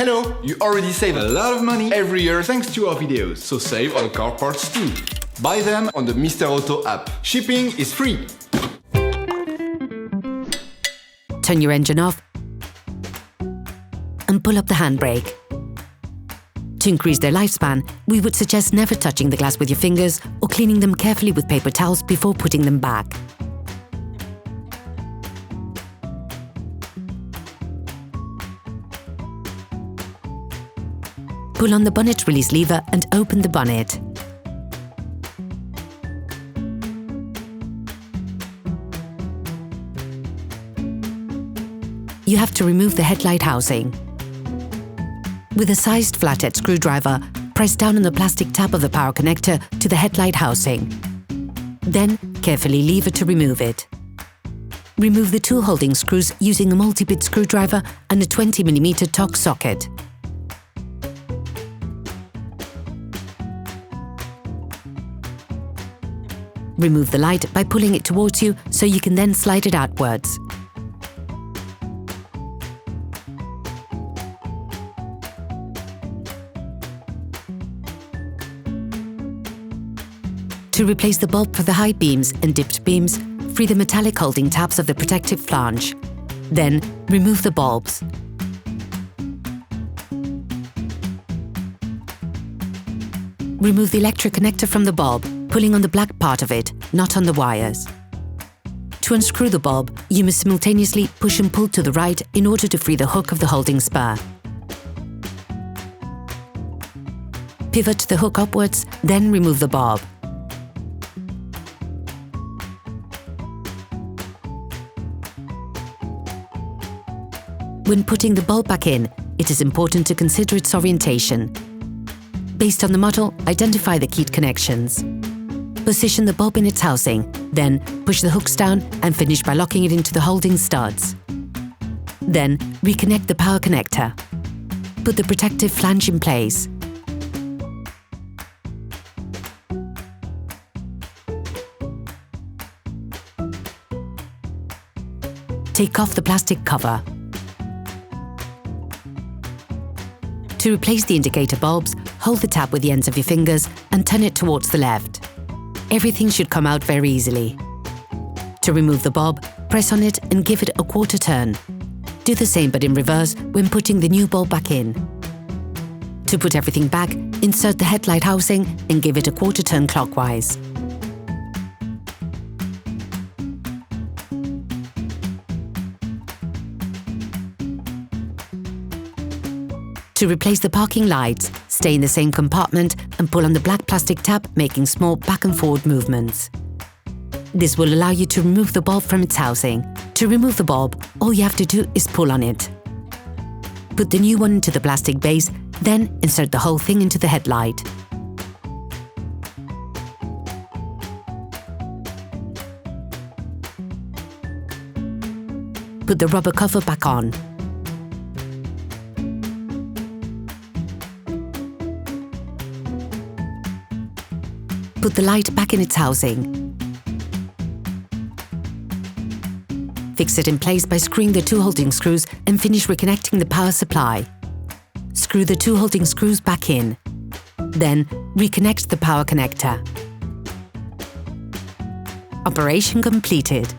Hello! You already save a lot of money every year thanks to our videos, so save on car parts too. Buy them on the Mr. Auto app. Shipping is free. Turn your engine off and pull up the handbrake. To increase their lifespan, we would suggest never touching the glass with your fingers or cleaning them carefully with paper towels before putting them back. Pull on the bonnet release lever and open the bonnet. You have to remove the headlight housing. With a sized flathead screwdriver, press down on the plastic tab of the power connector to the headlight housing. Then, carefully lever to remove it. Remove the two holding screws using a multi-bit screwdriver and a 20mm Torx socket. Remove the light by pulling it towards you so you can then slide it outwards. To replace the bulb for the high beams and dipped beams, free the metallic holding tabs of the protective flange. Then, remove the bulbs. Remove the electric connector from the bulb, pulling on the black part of it, not on the wires. To unscrew the bulb, you must simultaneously push and pull to the right in order to free the hook of the holding spur. Pivot the hook upwards, then remove the bulb. When putting the bulb back in, it is important to consider its orientation. Based on the model, identify the keyed connections. Position the bulb in its housing, then push the hooks down and finish by locking it into the holding studs. Then, reconnect the power connector. Put the protective flange in place. Take off the plastic cover. To replace the indicator bulbs, hold the tab with the ends of your fingers and turn it towards the left. Everything should come out very easily. To remove the bulb, press on it and give it a quarter turn. Do the same but in reverse when putting the new bulb back in. To put everything back, insert the headlight housing and give it a quarter turn clockwise. To replace the parking lights, stay in the same compartment and pull on the black plastic tab, making small back and forward movements. This will allow you to remove the bulb from its housing. To remove the bulb, all you have to do is pull on it. Put the new one into the plastic base, then insert the whole thing into the headlight. Put the rubber cover back on. Put the light back in its housing. Fix it in place by screwing the two holding screws and finish reconnecting the power supply. Screw the two holding screws back in. Then, reconnect the power connector. Operation completed.